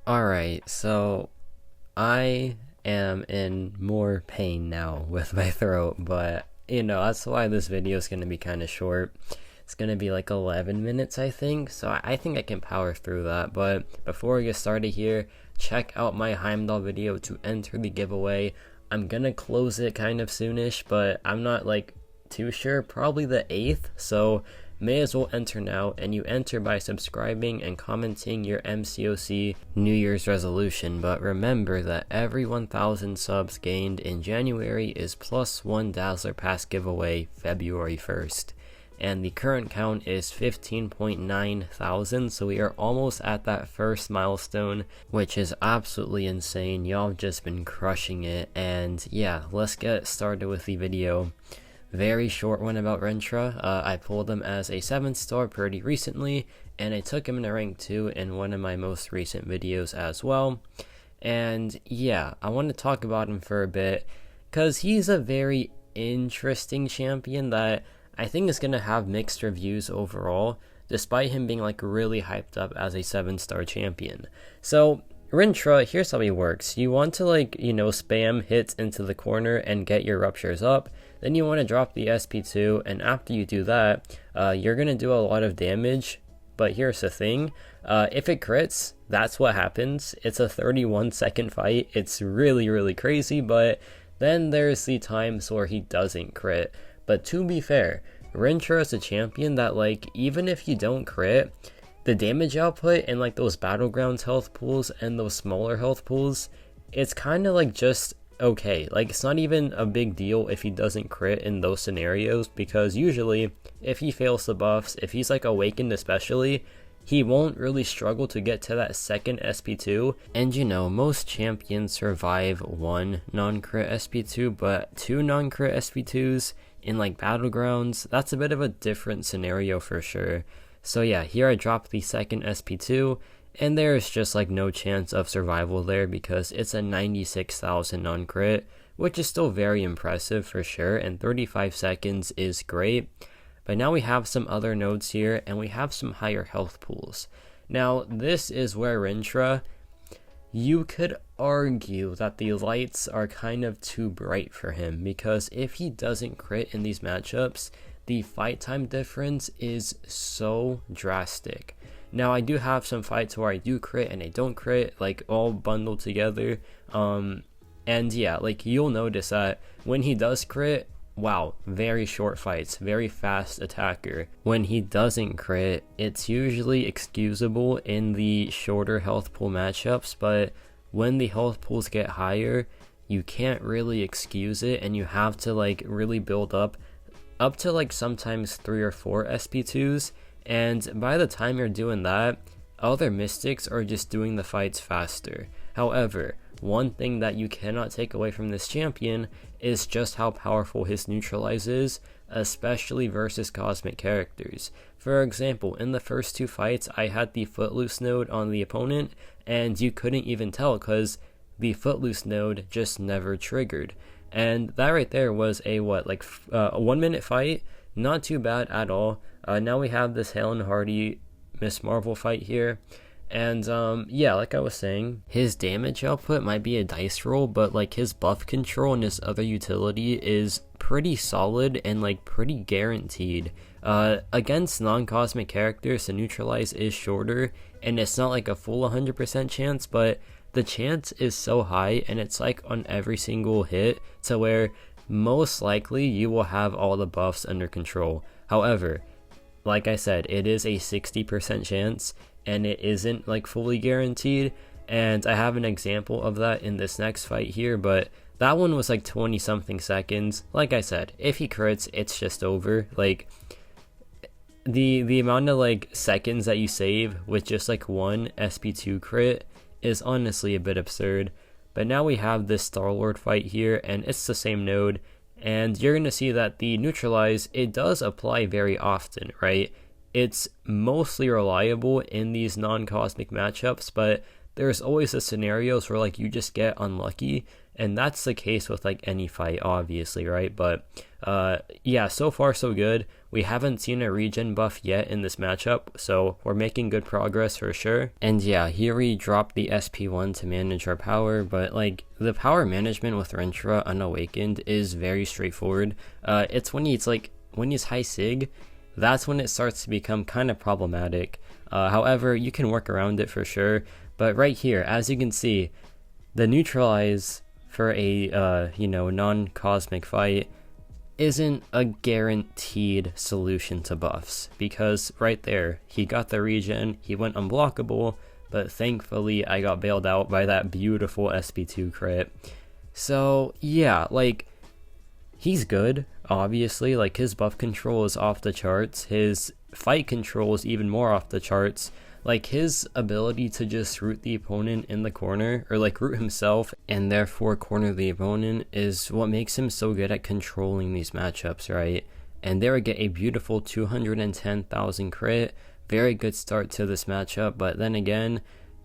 Alright, so I am in more pain now with my throat, but that's why this video is going to be kind of short. It's going to be like 11 minutes, I think, so I think I can power through that. But before we get started here, check out my Heimdall video to enter the giveaway. I'm going to close it kind of soonish, but I'm not like too sure, probably the 8th, so may as well enter now, and you enter by subscribing and commenting your Mcoc New Year's resolution. But remember that every 1,000 subs gained in January is plus 1 Dazzler Pass giveaway February 1st. And the current count is 15.9 thousand, so we are almost at that first milestone, which is absolutely insane. Y'all have just been crushing it, and yeah, let's get started with the video. Very short one about Rintrah. I pulled him as a 7-star pretty recently, and I took him in a rank 2 in one of my most recent videos as well. And yeah, I want to talk about him for a bit, because he's a very interesting champion that I think is going to have mixed reviews overall, despite him being like really hyped up as a 7-star champion. So Rintrah, here's how he works. You want to spam hits into the corner and get your ruptures up. Then you want to drop the SP2, and after you do that, you're going to do a lot of damage. But here's the thing, if it crits, that's what happens. It's a 31-second fight. It's really crazy, but then there's the times where he doesn't crit. But to be fair, Rintrah is a champion that even if you don't crit, the damage output in those battlegrounds health pools and those smaller health pools, it's kind of just okay. It's not even a big deal if he doesn't crit in those scenarios, because usually if he fails the buffs, if he's awakened especially, he won't really struggle to get to that second SP2. And most champions survive one non-crit SP2, but two non-crit SP2s in battlegrounds, that's a bit of a different scenario for sure. So yeah, here I dropped the second SP2, and there's just no chance of survival there because it's a 96,000 non-crit, which is still very impressive for sure, and 35 seconds is great. But now we have some other nodes here, and we have some higher health pools. Now this is where Rintrah, you could argue that the lights are kind of too bright for him, because if he doesn't crit in these matchups, the fight time difference is so drastic. Now I do have some fights where I do crit and I don't crit, all bundled together, and yeah, you'll notice that when he does crit, wow, very short fights, very fast attacker. When he doesn't crit, it's usually excusable in the shorter health pool matchups, but when the health pools get higher, you can't really excuse it, and you have to really build up to sometimes 3 or 4 SP2s, and by the time you're doing that, other mystics are just doing the fights faster. However, one thing that you cannot take away from this champion is just how powerful his Neutralize is, especially versus cosmic characters. For example, in the first 2 fights, I had the Footloose node on the opponent, and you couldn't even tell because the Footloose node just never triggered. And that right there was a 1 minute fight, not too bad at all. Now we have this Helen Hardy Miss Marvel fight here, and yeah, like I was saying, his damage output might be a dice roll, but his buff control and his other utility is pretty solid and pretty guaranteed. Against non-cosmic characters, the Neutralize is shorter, and it's not a full 100% chance, but the chance is so high, and it's on every single hit, to where most likely you will have all the buffs under control. However, like I said, it is a 60% chance, and it isn't fully guaranteed, and I have an example of that in this next fight here, but that one was 20 something seconds. Like I said, if he crits, it's just over. The amount of seconds that you save with just one SP2 crit is honestly a bit absurd. But now we have this Star-Lord fight here, and it's the same node, and you're going to see that the Neutralize, it does apply very often, right? It's mostly reliable in these non-cosmic matchups, but there's always the scenarios where you just get unlucky, and that's the case with like any fight, obviously, right? But yeah, so far so good. We haven't seen a regen buff yet in this matchup, so we're making good progress for sure. And yeah, here we dropped the SP1 to manage our power, but like the power management with Rintrah Unawakened is very straightforward. It's when he's high sig, that's when it starts to become kind of problematic. However, you can work around it for sure. But right here, as you can see, the Neutralize for a non-cosmic fight isn't a guaranteed solution to buffs, because right there, he got the regen, he went unblockable, but thankfully I got bailed out by that beautiful SP2 crit. So yeah, like, he's good, obviously. Like, his buff control is off the charts, his fight control is even more off the charts. Like, his ability to just root the opponent in the corner, or like root himself and therefore corner the opponent, is what makes him so good at controlling these matchups, right? And there we get a beautiful 210,000 crit. Very good start to this matchup, but then again,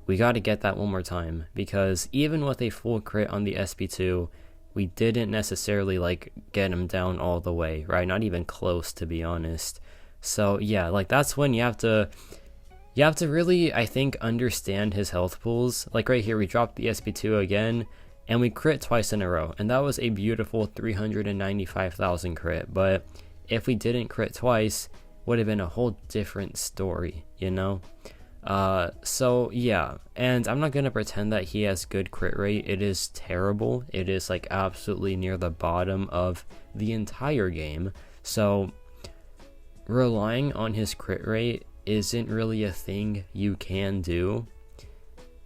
we got to get that one more time, because even with a full crit on the SP2, we didn't necessarily like get him down all the way, right? Not even close, to be honest. So yeah, like, that's when you have to really, I think, understand his health pools. Like right here, we dropped the SP2 again, and we crit twice in a row, and that was a beautiful 395,000 crit. But if we didn't crit twice, would have been a whole different story, you know? So yeah, and I'm not gonna pretend that he has good crit rate. It is terrible. It is like absolutely near the bottom of the entire game. So relying on his crit rate isn't really a thing you can do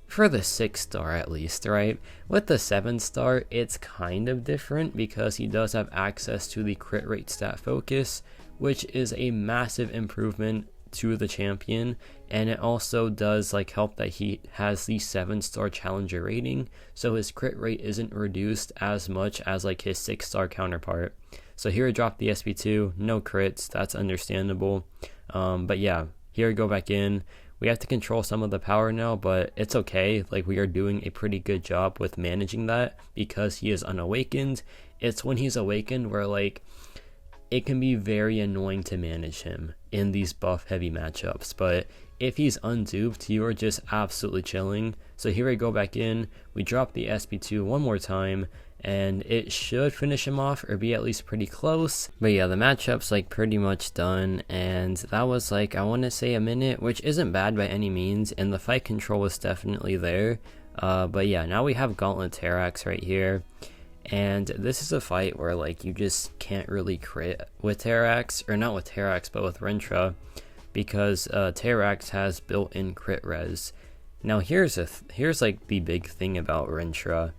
for the 6-star, at least, right? With the 7-star, it's kind of different, because he does have access to the crit rate stat focus, which is a massive improvement to the champion, and it also does like help that he has the 7-star challenger rating, so his crit rate isn't reduced as much as like his 6-star counterpart. So here I dropped the SP2, no crits, that's understandable. But yeah, here we go back in. We have to control some of the power now, but it's okay. Like, we are doing a pretty good job with managing that, because he is unawakened. It's when he's awakened where like it can be very annoying to manage him in these buff heavy matchups, but if he's unduped, you are just absolutely chilling. So here we go back in, we drop the SP2 one more time, and it should finish him off, or be at least pretty close. But yeah, the matchup's like pretty much done, and that was like, I want to say a minute, which isn't bad by any means, and the fight control was definitely there. But yeah, now we have Gauntlet Terax right here, and this is a fight where like you just can't really crit with Terax, or not with Terax, but with Rintrah, because Terax has built-in crit res. Now here's like the big thing about Rintrah.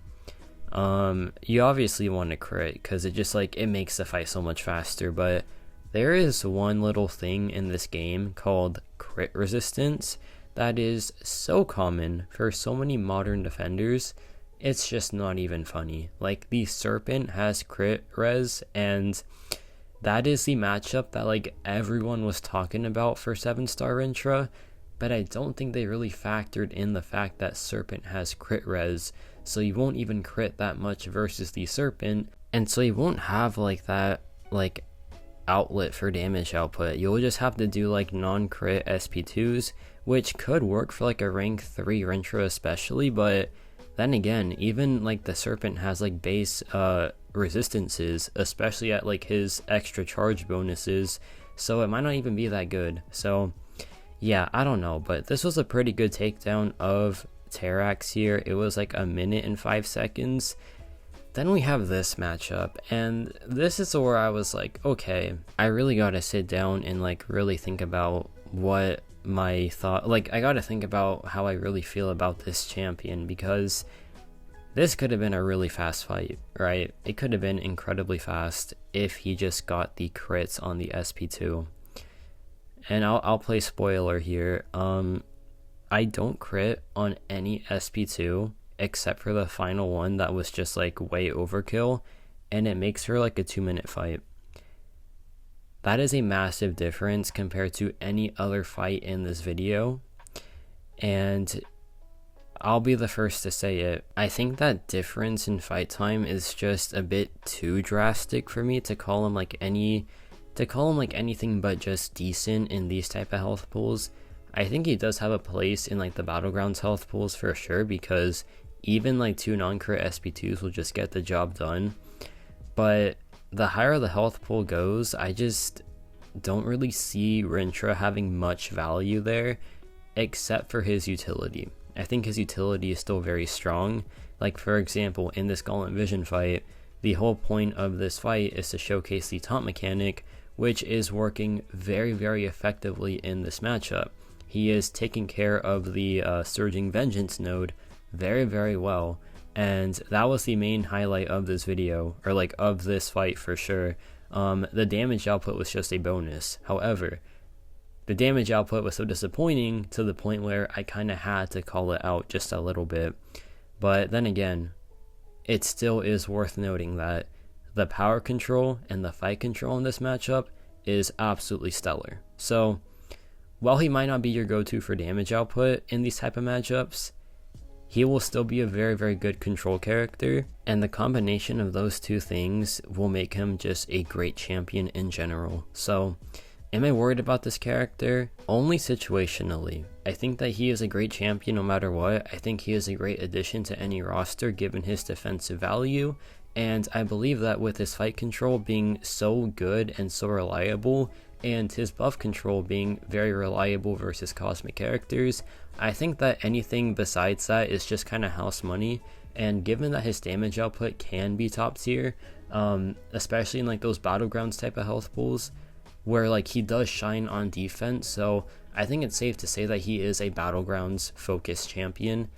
You obviously want to crit, because it just like, it makes the fight so much faster, but there is one little thing in this game called crit resistance that is so common for so many modern defenders. It's just not even funny. Like, the Serpent has crit res, and that is the matchup that like everyone was talking about for 7-star Rintrah, but I don't think they really factored in the fact that Serpent has crit res, so you won't even crit that much versus the Serpent, and so you won't have like that like outlet for damage output. You'll just have to do like non-crit SP2s, which could work for like a rank 3 Rintrah especially, but then again, even like the Serpent has like base resistances, especially at like his extra charge bonuses, so it might not even be that good. So yeah, I don't know, but this was a pretty good takedown of Terax here. It was like a minute and 5 seconds. Then we have this matchup, and this is where I was like, okay, I really gotta sit down and like really think about what my thought, like I gotta think about how I really feel about this champion, because this could have been a really fast fight, right? It could have been incredibly fast if he just got the crits on the SP2. And I'll play spoiler here. I don't crit on any SP2 except for the final one that was just like way overkill, and it makes for like a 2-minute fight. That is a massive difference compared to any other fight in this video, and I'll be the first to say it. I think that difference in fight time is just a bit too drastic for me to call him like anything but just decent in these type of health pools. I think he does have a place in like the Battlegrounds health pools for sure, because even like 2 non-crit SP2s will just get the job done. But the higher the health pool goes, I just don't really see Rintrah having much value there, except for his utility. I think his utility is still very strong. Like, for example, in this Gauntlet Vision fight, the whole point of this fight is to showcase the taunt mechanic, which is working very, very effectively in this matchup. He is taking care of the Surging Vengeance node very, very well, and that was the main highlight of this video, or like of this fight for sure. The damage output was just a bonus. However, the damage output was so disappointing to the point where I kind of had to call it out just a little bit. But then again, it still is worth noting that the power control and the fight control in this matchup is absolutely stellar. So while he might not be your go-to for damage output in these type of matchups, he will still be a very, very good control character, and the combination of those two things will make him just a great champion in general. So am I worried about this character? Only situationally. I think that he is a great champion no matter what. I think he is a great addition to any roster given his defensive value, and I believe that with his fight control being so good and so reliable, and his buff control being very reliable versus cosmic characters, I think that anything besides that is just kind of house money. And given that his damage output can be top tier, especially in like those Battlegrounds type of health pools, where like he does shine on defense, so I think it's safe to say that he is a Battlegrounds focused champion,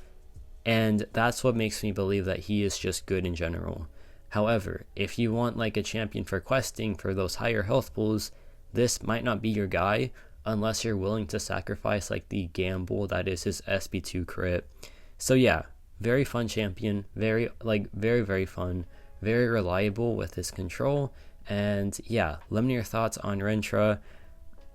and that's what makes me believe that he is just good in general. However, if you want like a champion for questing for those higher health pools, this might not be your guy unless you're willing to sacrifice like the gamble that is his SP2 crit. So yeah, very fun champion, very fun, very reliable with his control. And yeah, let me know your thoughts on Rintrah.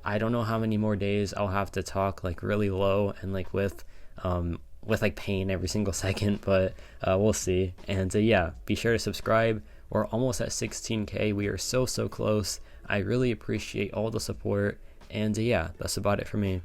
I don't know how many more days I'll have to talk like really low and like with like pain every single second, but we'll see. And yeah, be sure to subscribe. We're almost at 16K. We are so close. I really appreciate all the support, and yeah, that's about it for me.